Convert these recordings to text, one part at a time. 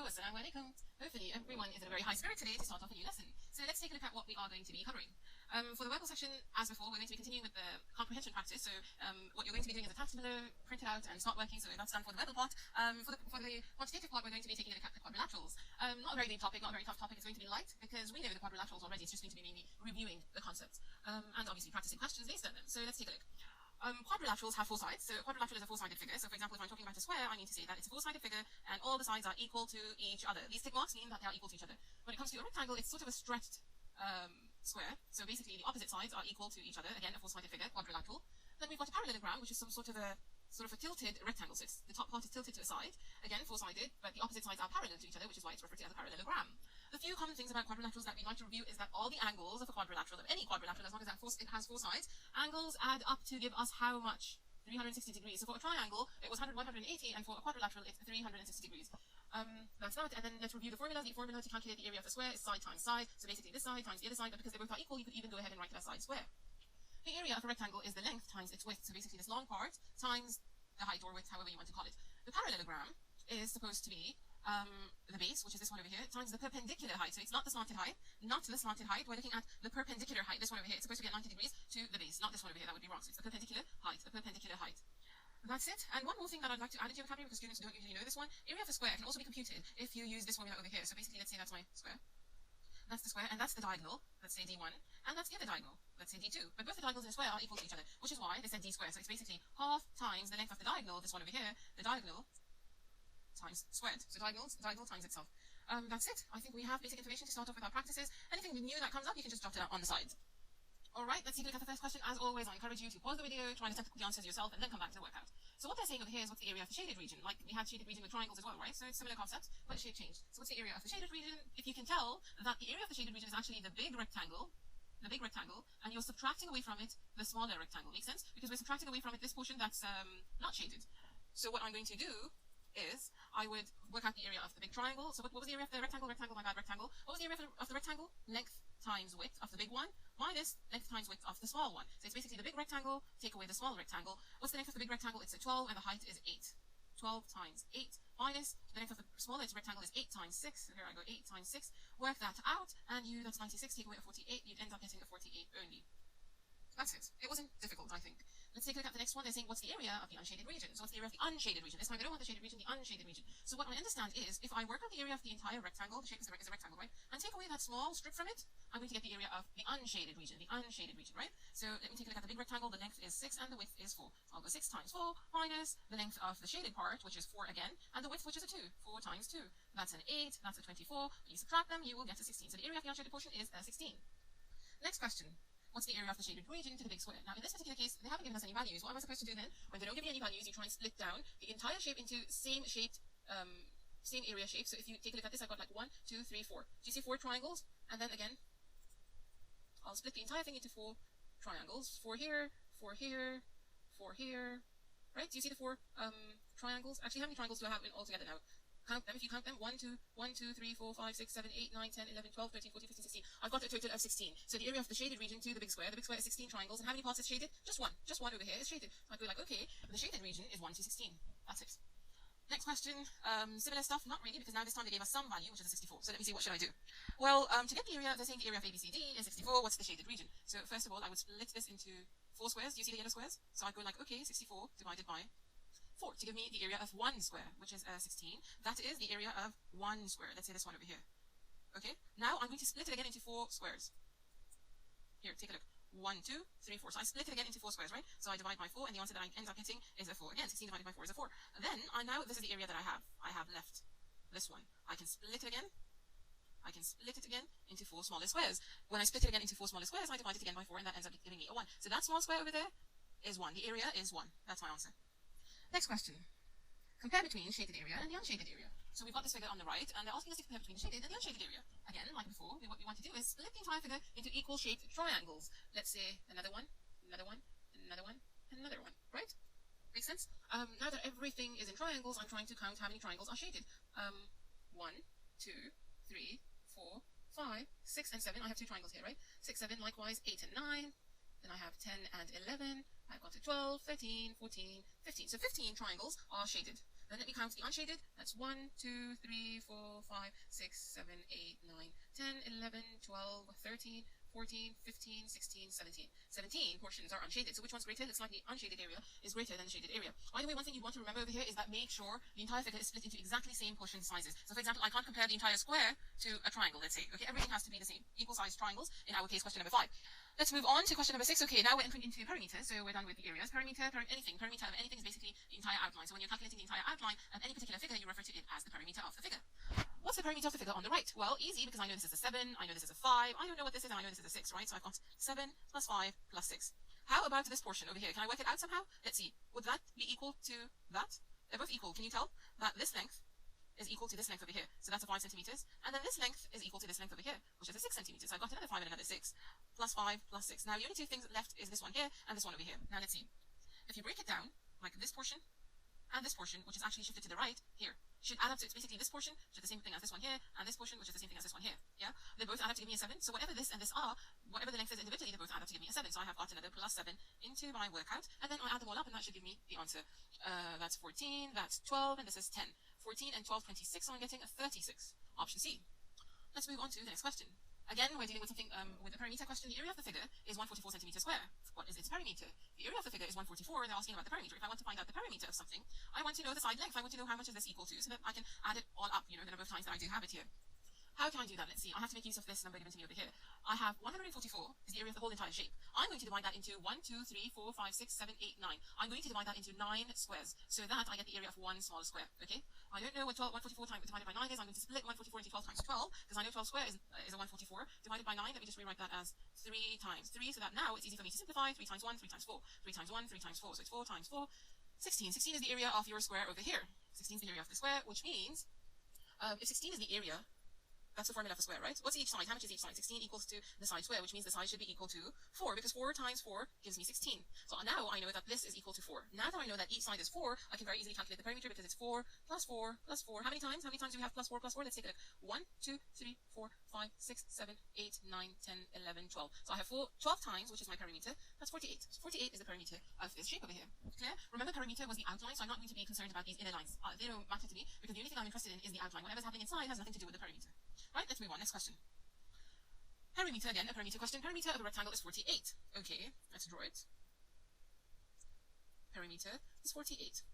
Assalamu alaikum. Hopefully everyone is in a very high spirit today to start off a new lesson. So let's take a look at what we are going to be covering. For the verbal section, as before, we're going to be continuing with the comprehension practice. So what you're going to be doing is attach below, print it out, and start working. So that's done for the verbal part. For the quantitative part, we're going to be taking a look at the quadrilaterals. Not a very deep topic, not a very tough topic. It's going to be light because we know the quadrilaterals already. It's just going to be mainly reviewing the concepts and obviously practicing questions based on them. So let's take a look. Quadrilaterals have four sides. So a quadrilateral is a four-sided figure. So for example, if I'm talking about a square, I need to say that it's a four-sided figure and all the sides are equal to each other. These tick marks mean that they are equal to each other. When it comes to a rectangle, it's sort of a stretched square. So basically the opposite sides are equal to each other. Again, a four-sided figure, quadrilateral. Then we've got a parallelogram, which is some sort of a tilted rectangle. So the top part is tilted to a side. Again, four-sided, but the opposite sides are parallel to each other, which is why it's referred to as a parallelogram. The few common things about quadrilaterals that we'd like to review is that all the angles of a quadrilateral, of any quadrilateral, as long as it has four sides, angles add up to give us how much? 360 degrees. So for a triangle, it was 180, and for a quadrilateral, it's 360 degrees. That's that. And then let's review the formula. The formula to calculate the area of the square is side times side. So basically this side times the other side, but because they both are equal, you could even go ahead and write it as side square. The area of a rectangle is the length times its width. So basically this long part times the height or width, however you want to call it. The parallelogram is supposed to be the base, which is this one over here, times the perpendicular height. So it's not the slanted height, We're looking at the perpendicular height. This one over here, it's supposed to be at 90 degrees to the base, not this one over here. That would be wrong. So it's the perpendicular height, That's it. And one more thing that I'd like to add into your vocabulary, because students don't usually know this one. Area of a square can also be computed if you use this formula over here. So basically, let's say that's my square. That's the square, and that's the diagonal. Let's say D1, and that's the other diagonal. Let's say D2. But both the diagonals in a square are equal to each other, which is why they said D square. So it's basically half times the length of the diagonal, this one over here, the diagonal times squared. So diagonal times itself. That's it. I think we have basic information to start off with our practices. Anything new that comes up, you can just jot it out on the side. Alright, let's take a look at the first question. As always, I encourage you to pause the video, try and attempt the answers yourself, and then come back to the workout. So what they're saying over here is what's the area of the shaded region. Like we had shaded region with triangles as well, right? So it's similar concept, but shape changed. So what's the area of the shaded region? If you can tell that the area of the shaded region is actually the big rectangle, and you're subtracting away from it the smaller rectangle. Makes sense? Because we're subtracting away from it this portion that's not shaded. So what I'm going to do is I would work out the area of the big triangle. So what was the area of the rectangle? My bad, rectangle. What was the area of the rectangle? Length times width of the big one minus length times width of the small one. So it's basically the big rectangle, take away the small rectangle. What's the length of the big rectangle? It's a 12 and the height is 8. 12 times 8 minus the length of the smallest rectangle is 8 times 6. So here I go, 8 times 6. Work that out, and that's 96. Take away a 48. You'd end up getting a 48 only. That's it. It wasn't difficult, I think. Let's take a look at the next one. They're saying, what's the area of the unshaded region? So what's the area of the unshaded region? This time they don't want the shaded region, the unshaded region. So what I understand is, if I work out the area of the entire rectangle, the shape is a rectangle, right? And take away that small strip from it, I'm going to get the area of the unshaded region, right? So let me take a look at the big rectangle. The length is 6 and the width is 4. I'll go 6 times 4 minus the length of the shaded part, which is 4 again, and the width, which is a 2. 4 times 2. That's an 8. That's a 24. When you subtract them, you will get a 16. So the area of the unshaded portion is 16. Next question. What's the area of the shaded region to the big square? Now, in this particular case, they haven't given us any values. What am I supposed to do then? When they don't give you any values, you try and split down the entire shape into same area shape. So if you take a look at this, I've got like 1, 2, 3, 4. Do you see 4 triangles? And then again, I'll split the entire thing into 4 triangles. 4 here, 4 here, 4 here. Right? Do you see the 4 triangles? Actually, how many triangles do I have in all together now? Count them. If you count them, 1, 2, 3, 4, 5, 6, 7, 8, 9, 10, 11, 12, 13, 14, 15, 16. I've got a total of 16. So the area of the shaded region to the big square is 16 triangles. And how many parts is shaded? Just one. Just one over here is shaded. So I go like, okay, the shaded region is 1 to 16. That's it. Next question, similar stuff, not really, because now this time they gave us some value, which is a 64. So let me see, what should I do? Well, to get the area, they're saying the area of ABCD is 64. What's the shaded region? So first of all, I would split this into 4 squares. Do you see the yellow squares? So I go like, okay, 64 divided by 4 to give me the area of 1 square, which is 16. That is the area of 1 square. Let's say this one over here. Okay, now I'm going to split it again into 4 squares. Here, take a look. 1, 2, 3, 4. So I split it again into 4 squares, right? So I divide by 4, and the answer that I end up getting is a 4. Again, 16 divided by 4 is a 4. Then, this is the area that I have left this one. I can split it again. Into 4 smaller squares. When I split it again into 4 smaller squares, I divide it again by 4, and that ends up giving me a 1. So that small square over there is 1. The area is 1. That's my answer. Next question. Compare between shaded area and the unshaded area. So we've got this figure on the right, and they're asking us to compare between the shaded and the unshaded area. Again, like before, what we want to do is split the entire figure into equal shaped triangles. Let's say another one, another one, another one, and another one, right? Makes sense? Now that everything is in triangles, I'm trying to count how many triangles are shaded. 1, 2, 3, 4, 5, 6, and 7. I have 2 triangles here, right? 6, 7, likewise, 8 and 9. Then I have 10 and 11. I've got to 12, 13, 14, 15. So 15 triangles are shaded. Then let me count the unshaded. That's 1, 2, 3, 4, 5, 6, 7, 8, 9, 10, 11, 12, 13, 14, 15, 16, 17. 17 portions are unshaded. So which one's greater? Looks like the unshaded area is greater than the shaded area. By the way, one thing you want to remember over here is that make sure the entire figure is split into exactly same portion sizes. So for example, I can't compare the entire square to a triangle, let's say. Okay, everything has to be the same. Equal sized triangles, in our case, question number 5. Let's move on to question number 6. Okay, now we're entering into perimeters, so we're done with the areas. Perimeter of anything is basically the entire outline. So when you're calculating the entire outline of any particular figure, you refer to it as the perimeter of the figure. What's the perimeter of the figure on the right? Well, easy, because I know this is a 7, I know this is a 5, I don't know what this is, and I know this is a 6, right? So I've got 7 plus 5 plus 6. How about this portion over here? Can I work it out somehow? Let's see. Would that be equal to that? They're both equal. Can you tell that this length is equal to this length over here? So that's a 5 centimeters. And then this length is equal to this length over here, which is a 6 centimeters. So I've got another 5 and another 6. Plus 5 plus 6. Now, the only two things left is this one here and this one over here. Now, let's see. If you break it down, like this portion and this portion, which is actually shifted to the right here, should add up to, it's basically this portion, which is the same thing as this one here, and this portion, which is the same thing as this one here. Yeah? They both add up to give me a 7. So whatever this and this are, whatever the length is individually, they both add up to give me a 7. So I have got another plus 7 into my workout, and then I add them all up, and that should give me the answer. That's 14, that's 12, and this is 10. 14 and 12, 26, so I'm getting a 36. Option C. Let's move on to the next question. Again, we're dealing with something with a perimeter question. The area of the figure is 144 centimeters square. What is its perimeter? The area of the figure is 144, and they're asking about the perimeter. If I want to find out the perimeter of something, I want to know the side length. I want to know how much is this equal to, so that I can add it all up, the number of times that I do have it here. How can I do that? Let's see. I have to make use of this number given to me over here. I have 144 is the area of the whole entire shape. I'm going to divide that into 1, 2, 3, 4, 5, 6, 7, 8, 9. I'm going to divide that into 9 squares, so that I get the area of one small square, okay? I don't know what 144 divided by 9 is. I'm going to split 144 into 12 times 12, because I know 12 square is a 144. Divided by 9, let me just rewrite that as 3 times 3, so that now it's easy for me to simplify. 3 times 1, 3 times 4. 3 times 1, 3 times 4, so it's 4 times 4. 16. 16 is the area of your square over here. 16 is the area of the square, which means if 16 is the area, that's the formula for square, right? What's each side? How much is each side? 16 equals to the side square, which means the side should be equal to 4, because 4 times 4 gives me 16. So now I know that this is equal to 4. Now that I know that each side is 4, I can very easily calculate the perimeter, because it's 4 plus 4 plus 4. How many times? How many times do we have plus 4 plus 4? Let's take a look. 1, 2, 3, 4, 5, 6, 7, 8, 9, 10, 11, 12. So I have 12 times, which is my perimeter. That's 48. So 48 is the perimeter of this shape over here. Clear? Remember, perimeter was the outline, so I'm not going to be concerned about these inner lines. They don't matter to me, because the only thing I'm interested in is the outline. Whatever's happening inside has nothing to do with the perimeter. Right, let's move on. Next question. Perimeter, again, a perimeter question. Perimeter of a rectangle is 48. Okay, let's draw it. Perimeter is 48.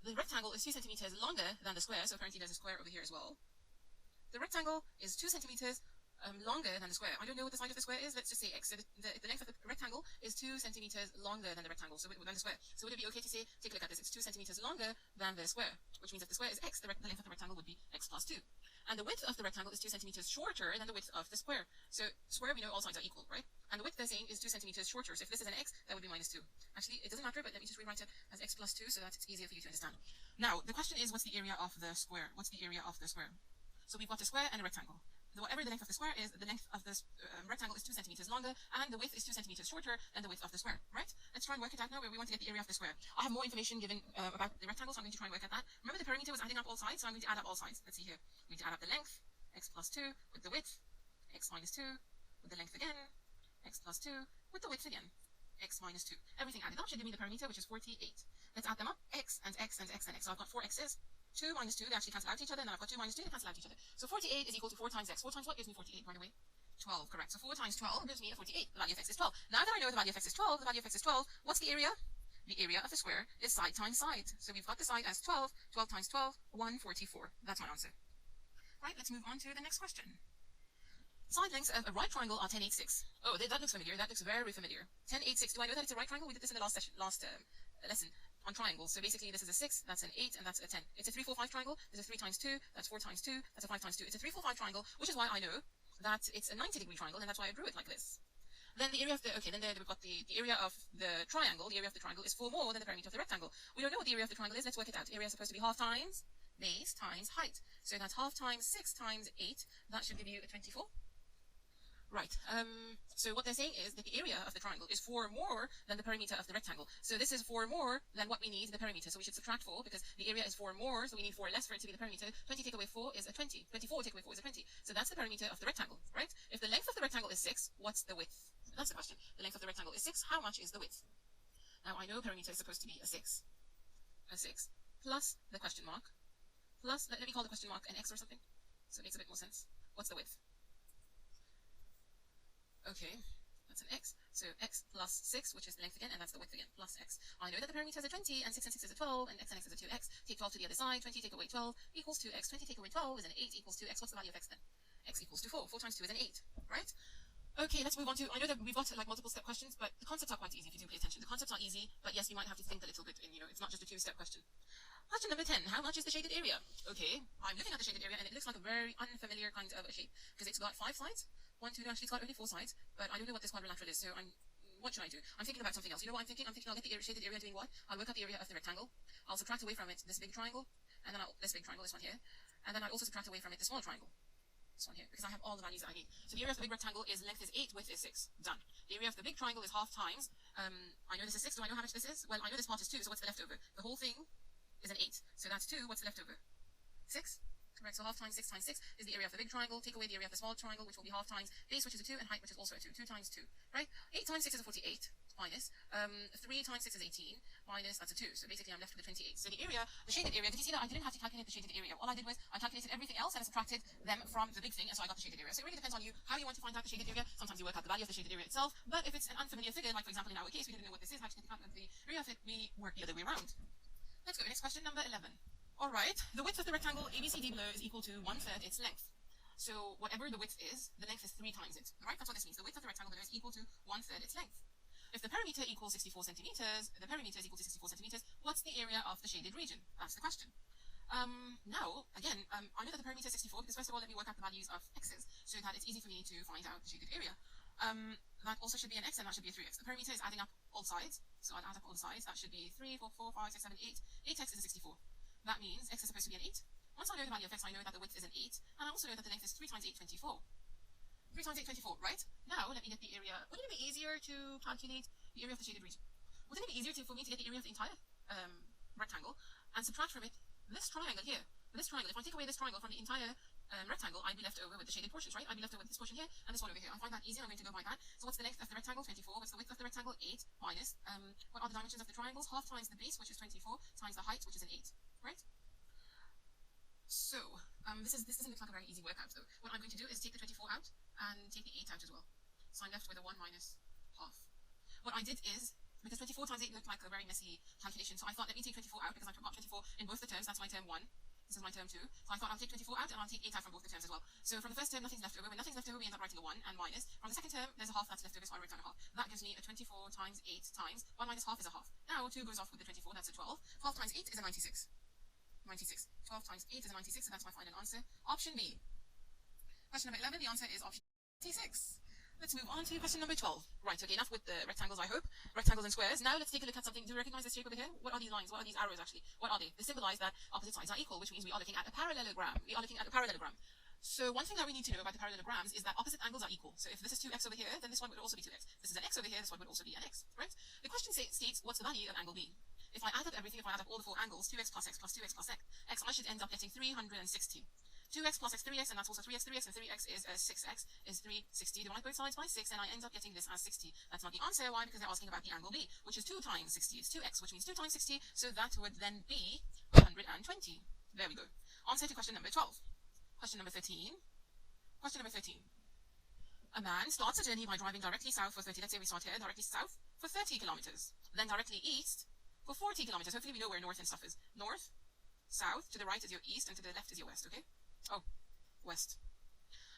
The rectangle is 2 centimeters longer than the square, so apparently there's a square over here as well. The rectangle is 2 centimeters longer than the square. I don't know what the side of the square is. Let's just say x. So the length of the rectangle is 2 centimeters longer than the rectangle, so than the square. So would it be okay to say, take a look at this, it's 2 centimeters longer than the square, which means if the square is x, the length of the rectangle would be x plus 2. And the width of the rectangle is 2 centimeters shorter than the width of the square. So square, we know all sides are equal, right? And the width they're saying is 2 centimeters shorter. So if this is an x, that would be minus 2. Actually, it doesn't matter, but let me just rewrite it as x plus 2 so that it's easier for you to understand. Now, the question is, what's the area of the square? What's the area of the square? So we've got a square and a rectangle. Whatever the length of the square is, the length of the rectangle is 2 centimeters longer, and the width is 2 centimeters shorter than the width of the square, right? Let's try and work it out now, where we want to get the area of the square. I have more information given about the rectangle, so I'm going to try and work at that. Remember, the perimeter was adding up all sides, so I'm going to add up all sides. Let's see here. I'm going to add up the length, x plus 2, with the width, x minus 2, with the length again, x plus 2, with the width again, x minus 2. Everything added up should give me the perimeter, which is 48. Let's add them up, x and x and x and x. So I've got 4 x's. 2 minus 2, they actually cancel out each other, and then I've got 2 minus 2, they cancel out each other. So 48 is equal to 4 times x. 4 times what gives me 48, by the way? 12, correct. So 4 times 12 gives me a 48. The value of x is 12. Now that I know the value of x is 12, the value of x is 12, what's the area? The area of the square is side times side. So we've got the side as 12. 12 times 12, 144. That's my answer. Right, let's move on to the next question. Side lengths of a right triangle are 10, 8, 6. Oh, that looks familiar. That looks very familiar. 10, 8, 6. Do I know that it's a right triangle? We did this in the last lesson on triangles. So basically this is a 6, that's an 8, and that's a 10. It's a 3, 4, 5 triangle. There's a 3 times 2, that's 4 times 2, that's a 5 times 2. It's a 3, 4, 5 triangle, which is why I know that it's a 90-degree triangle, and that's why I drew it like this. Then the area of the, we've got the area of the triangle. The area of the triangle is 4 more than the perimeter of the rectangle. We don't know what the area of the triangle is. Let's work it out. Area is supposed to be half times base times height. So that's half times 6 times 8. That should give you a 24. Right, so what they're saying is that the area of the triangle is 4 more than the perimeter of the rectangle. So this is 4 more than what we need in the perimeter. So we should subtract 4, because the area is 4 more, so we need 4 less for it to be the perimeter. 20 take away 4 is a 20. 24 take away 4 is a 20. So that's the perimeter of the rectangle, right? If the length of the rectangle is 6, what's the width? That's the question. The length of the rectangle is 6, how much is the width? Now I know perimeter is supposed to be a 6. A 6. plus the question mark, plus, let me call the question mark an x or something, so it makes a bit more sense. What's the width? Okay, that's an x. So x plus 6, which is the length again, and that's the width again, plus x. I know that the perimeter is a 20, and 6 and 6 is a 12, and x and x is a 2x. Take 12 to the other side, 20 take away 12 equals 2x. 20 take away 12 is an 8 equals 2x. What's the value of x then? X equals to 4. 4 times 2 is an 8, right? Okay, let's move on to, I know that we've got like multiple step questions, but the concepts are quite easy if you do pay attention. The concepts are easy, but yes, you might have to think a little bit, and it's not just a two-step question. Question number 10, how much is the shaded area? Okay, I'm looking at the shaded area, and it looks like a very unfamiliar kind of a shape, because it's got 5 sides. 1, 2, actually it's got only 4 sides, but I don't know what this quadrilateral is, so what should I do? I'm thinking about something else. You know what I'm thinking? I'm thinking I'll get the shaded area doing what? I'll work out the area of the rectangle. I'll subtract away from it this big triangle, and then this big triangle, this one here, and then I'll also subtract away from it the small triangle. This one here, because I have all the values that I need. So the area of the big rectangle is length is 8, width is 6. Done. The area of the big triangle is half times. I know this is 6. Do I know how much this is? Well, I know this part is 2, so what's the leftover? The whole thing is an 8. So that's 2. What's the leftover? 6. Correct. So half times 6 times 6 is the area of the big triangle. Take away the area of the small triangle, which will be half times base, which is a 2, and height, which is also a 2. 2 times 2. Right? 8 times 6 is a 48. Minus 3 times 6 is 18, minus, that's a 2, so basically I'm left with a 28. So the area, the shaded area, did you see that I didn't have to calculate the shaded area? All I did was I calculated everything else and I subtracted them from the big thing, and so I got the shaded area. So it really depends on you how you want to find out the shaded area. Sometimes you work out the value of the shaded area itself, but if it's an unfamiliar figure, like for example in our case we didn't know what this is, how to calculate the area of it, we work the other way around. Let's go, next question, number 11. Alright, the width of the rectangle ABCD below is equal to 1/3 its length. So whatever the width is, the length is 3 times it. Right, that's what this means. The width of the rectangle below is equal to 1/3 its length. If the perimeter equals 64 centimeters, the perimeter is equal to 64 centimeters, what's the area of the shaded region? That's the question. Now, again, I know that the perimeter is 64 because first of all, let me work out the values of x's so that it's easy for me to find out the shaded area. That also should be an x and that should be a 3x. The perimeter is adding up all sides, so I'll add up all the sides. That should be 3, 4, 4, 5, 6, 7, 8. 8x is a 64. That means x is supposed to be an 8. Once I know the value of x, I know that the width is an 8, and I also know that the length is 3 times 8, 24. 3 times 8, 24, right? Now, let me get the area. Wouldn't it be easier to calculate the area of the shaded region? Wouldn't it be easier for me to get the area of the entire rectangle and subtract from it this triangle here? This triangle, if I take away this triangle from the entire rectangle, I'd be left over with the shaded portions, right? I'd be left over with this portion here and this one over here. I find that easy, I'm going to go by that. So what's the length of the rectangle? 24. What's the width of the rectangle? 8 minus, what are the dimensions of the triangles? Half times the base, which is 24, times the height, which is an 8, right? So, this doesn't look like a very easy workout though. What I'm going to do is take the 24 out and take the 8 out as well. So I'm left with a 1 minus half. What I did is, because 24 times 8 looked like a very messy calculation, so I thought let me take 24 out because I forgot 24 in both the terms. That's my term 1. This is my term 2. So I thought I'll take 24 out and I'll take 8 out from both the terms as well. So from the first term, nothing's left over. When nothing's left over, we end up writing a 1 and minus. From the second term, there's a half that's left over, so I wrote down a half. That gives me a 24 times 8 times 1 minus half is a half. Now 2 goes off with the 24, that's a 12. 12 times 8 is a 96. 96. 12 times 8 is a 96, so that's my final answer. Option B. Question number 11, the answer is option 96. Let's move on to question number 12. Right, okay, enough with the rectangles, I hope. Rectangles and squares. Now let's take a look at something. Do you recognize this shape over here? What are these lines? What are these arrows, actually? What are they? They symbolize that opposite sides are equal, which means we are looking at a parallelogram. We are looking at a parallelogram. So one thing that we need to know about the parallelograms is that opposite angles are equal. So if this is 2x over here, then this one would also be 2x. This is an x over here, this one would also be an x, right? The question states, what's the value of angle B? If I add up everything, if I add up all the 4 angles, 2x plus x plus 2x plus x, I should end up getting 360. 2x plus x, 3x, and that's also 3x, and 3x is 6x, is 360. Divide both sides by 6, and I end up getting this as 60. That's not the answer. Why? Because they're asking about the angle B, which is 2 times 60. It's 2x, which means 2 times 60, so that would then be 120. There we go. Answer to question number 12. Question number 13. Question number 13. A man starts a journey by driving directly south for 30, let's say we start here, directly south for 30 kilometers, then directly east for 40 kilometers. Hopefully we know where north and stuff is. North, south, to the right is your east, and to the left is your west, okay? Oh, west.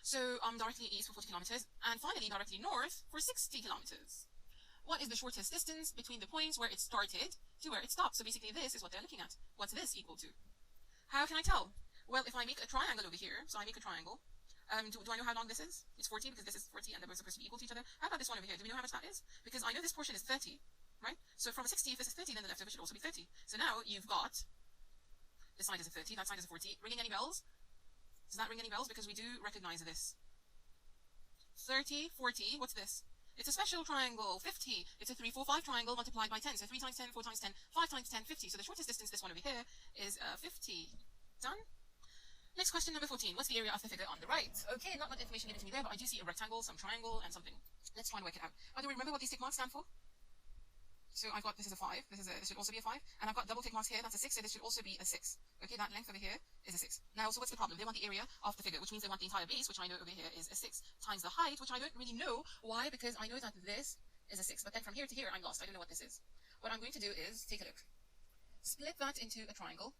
So directly east for 40 kilometers, and finally directly north for 60 kilometers. What is the shortest distance between the points where it started to where it stopped? So basically this is what they're looking at. What's this equal to? How can I tell? Well, if I make a triangle over here, so I make a triangle, do I know how long this is? It's 40 because this is 40 and they're both supposed to be equal to each other. How about this one over here? Do we know how much that is? Because I know this portion is 30, right? So from 60, if this is 30, then the leftover should also be 30. So now you've got, this side is a 30, that side is a 40. Ringing any bells? Does that ring any bells? Because we do recognize this. 30, 40, what's this? It's a special triangle, 50. It's a 3, 4, 5 triangle multiplied by 10. So 3 times 10, 4 times 10, 5 times 10, 50. So the shortest distance, this one over here, is 50. Done? Next question, number 14. What's the area of the figure on the right? Okay, not much information given to me there, but I do see a rectangle, some triangle, and something. Let's try and work it out. By the way, remember what these tick marks stand for? So I've got, this is a 5, this should also be a 5, and I've got double tick marks here, that's a 6, so this should also be a 6. Okay, that length over here is a 6. Now, so what's the problem? They want the area of the figure, which means they want the entire base, which I know over here is a 6, times the height, which I don't really know. Why? Because I know that this is a 6, but then from here to here, I'm lost. I don't know what this is. What I'm going to do is, take a look. Split that into a triangle.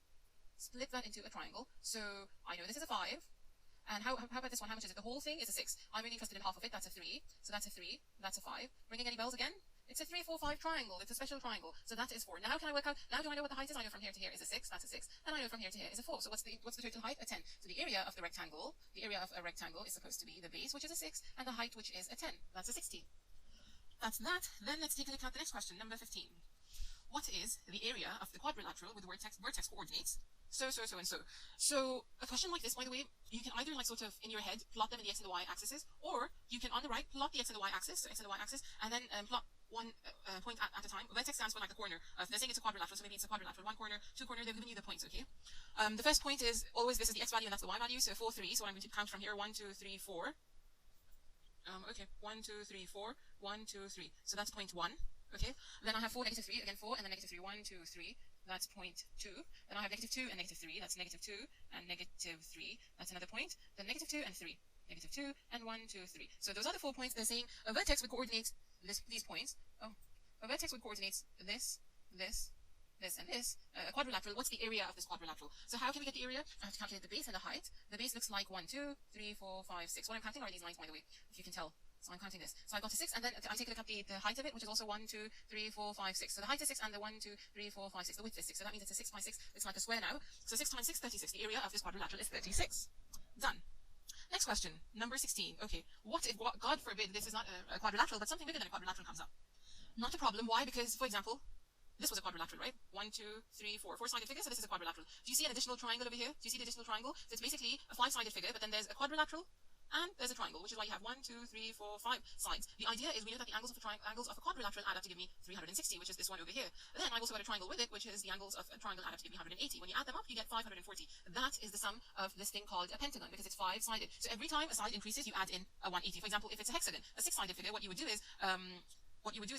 Split that into a triangle. So I know this is a 5. And how about this one? How much is it? The whole thing is a 6. I'm only interested in half of it. That's a 3. So that's a 3. That's a 5. Ringing any bells again? It's a 3, 4, 5 triangle. It's a special triangle. So that is 4. Now can I work out? Now do I know what the height is? I know from here to here is a 6. That's a 6. And I know from here to here is a 4. So what's the total height? A 10. So the area of a rectangle is supposed to be the base, which is a 6, and the height, which is a 10. That's a 60. That's that. Then let's take a look at the next question, number 15. What is the area of the quadrilateral with vertex coordinates? So a question like this, by the way, you can either like sort of in your head plot them in the x and the y axes, or you can on the right plot the x and the y axis, so x and the y axis, and then plot one point at a time. Vertex stands for like the corner. They're saying it's a quadrilateral, so maybe it's a quadrilateral. One corner, two corner. They've given you the points, okay? The first point is always this is the x value and that's the y value. So 4, 3. So I'm going to count from here. 1, 2, 3, 4. Okay. 1, 2, 3, 4. 1, 2, 3. So that's point 1. Okay. Then I have 4, negative 3. Again 4, and then negative 3. 1, 2, 3. That's point 2. Then I have negative 2 and negative 3. That's negative 2 and negative 3. That's another point. Then negative 2 and 3. Negative 2 and 1, 2, 3. So those are the 4 points. They're saying a vertex would coordinate these points. A vertex would coordinate this, and this. A quadrilateral. What's the area of this quadrilateral? So how can we get the area? I have to calculate the base and the height. The base looks like 1, 2, 3, 4, 5, 6. What I'm counting are these lines, by the way, if you can tell. So I'm counting this. So I've got a 6, and then I take a look at the height of it, which is also 1, 2, 3, 4, 5, 6. So the height is 6, and the 1, 2, 3, 4, 5, 6. The width is 6. So that means it's a 6 by 6. It's like a square now. So 6 times 6, 36. The area of this quadrilateral is 36. Done. Next question, number 16. Okay, what if, God forbid, this is not a quadrilateral, but something bigger than a quadrilateral comes up? Not a problem. Why? Because, for example, this was a quadrilateral, right? 1, 2, 3, 4. 4-sided figure, so this is a quadrilateral. Do you see an additional triangle over here? Do you see the additional triangle? So it's basically a 5-sided figure, but then there's a quadrilateral, and there's a triangle, which is why you have 1, 2, 3, 4, 5 sides. The idea is we know that the angles of a quadrilateral add up to give me 360, which is this one over here. Then I've also got a triangle with it, which is the angles of a triangle add up to give me 180. When you add them up, you get 540. That is the sum of this thing called a pentagon, because it's 5-sided. So every time a side increases, you add in a 180. For example, if it's a hexagon, a 6-sided figure, what you would do is,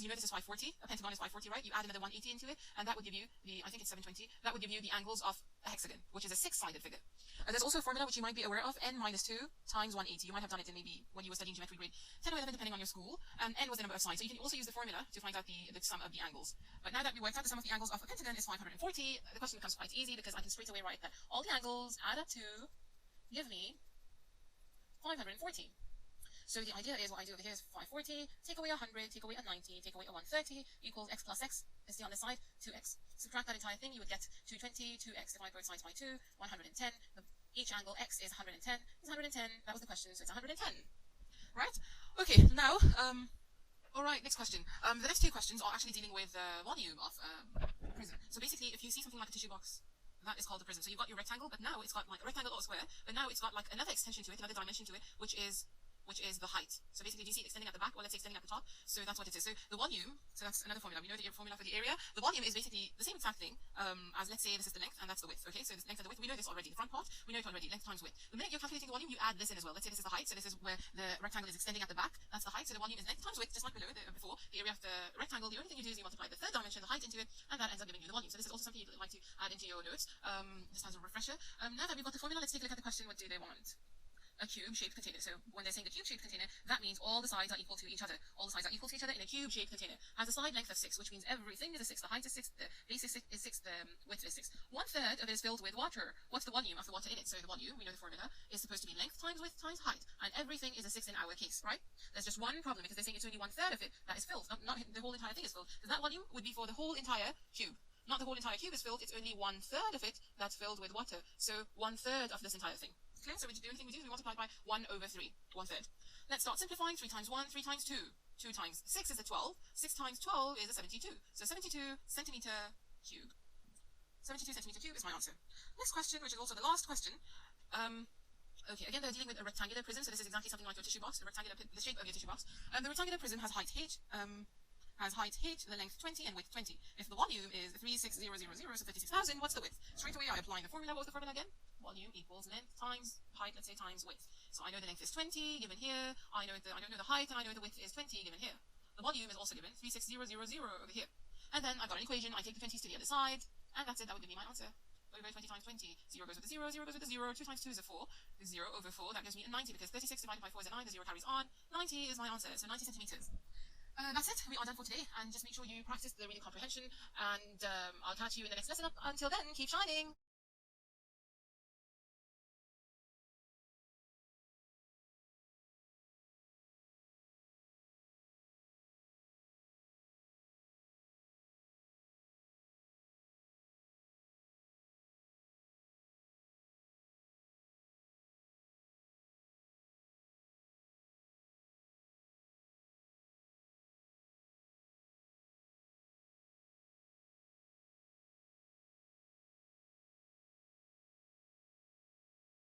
you know this is 540, a pentagon is 540, right? You add another 180 into it, and that would give you I think it's 720, that would give you the angles of a hexagon, which is a 6-sided figure. There's also a formula which you might be aware of, n minus 2 times 180. You might have done it in maybe when you were studying geometry grade 10 or 11, depending on your school, and n was the number of sides. So you can also use the formula to find out the sum of the angles. But now that we worked out the sum of the angles of a pentagon is 540, the question becomes quite easy, because I can straight away write that all the angles add up to give me 540. So the idea is, what I do over here is 540, take away 100, take away a 90, take away a 130, equals x plus x, let's see on this side, 2x. Subtract that entire thing, you would get 220, 2x, divide both sides by 2, 110. Each angle x is 110, is 110, that was the question, so it's 110. Right? Okay, now, alright, next question. The next 2 questions are actually dealing with volume of prism. So basically, if you see something like a tissue box, that is called a prism. So you've got your rectangle, but now it's got like a rectangle or a square, but now it's got like another extension to it, another dimension to it, which is the height. So basically, do you see it extending at the back? Well, let's say extending at the top. So that's what it is. So the volume, so that's another formula. We know the formula for the area. The volume is basically the same exact thing as, let's say, this is the length and that's the width. Okay, so this length and the width, we know this already. The front part, we know it already. Length times width. The minute you're calculating the volume, you add this in as well. Let's say this is the height. So this is where the rectangle is extending at the back. That's the height. So the volume is length times width, just like below before. The area of the rectangle, the only thing you do is you multiply the third dimension, the height, into it, and that ends up giving you the volume. So this is also something you'd like to add into your notes, just as a refresher. Now that we've got the formula, let's take a look at the question. What do they want? A cube-shaped container. So when they're saying the cube-shaped container, that means all the sides are equal to each other. All the sides are equal to each other in a cube-shaped container. Has a side length of 6, which means everything is a 6. The height is 6, the base is 6, the width is 6. 1/3 of it is filled with water. What's the volume of the water in it? So the volume, we know the formula, is supposed to be length times width times height. And everything is a 6 in our case, right? There's just one problem, because they're saying it's only 1/3 of it that is filled. Not the whole entire thing is filled. So that volume would be for the whole entire cube. Not the whole entire cube is filled, it's only 1/3 of it that's filled with water. So 1/3 of this entire thing. Okay, so the only thing we do is we multiply by 1/3, 1/3. Let's start simplifying. 3 times 1, 3 times 2. 2 times 6 is a 12. 6 times 12 is a 72. So 72 centimeter cube. 72 centimeter cube is my answer. Next question, which is also the last question. Okay, again, they're dealing with a rectangular prism, so this is exactly something like your tissue box, the shape of your tissue box. The rectangular prism has height h, the length 20 and width 20. If the volume is 36000, so 36,000, what's the width? Straight away, I apply the formula. What was the formula again? Volume equals length times height, let's say, times width. So I know the length is 20, given here. I don't know the height, and I know the width is 20, given here. The volume is also given, 36000 over here. And then I've got an equation. I take the 20s to the other side, and that's it. That would give me my answer. Over 20 times 20. 0 goes with the 0, 0 goes with the 0. 2 times 2 is a 4. 0 over 4, that gives me a 90 because 36 divided by 4 is a 9. The 0 carries on. 90 is my answer, so 90 centimeters. That's it. We are done for today, and just make sure you practice the reading comprehension, and I'll catch you in the next lesson. Until then, keep shining!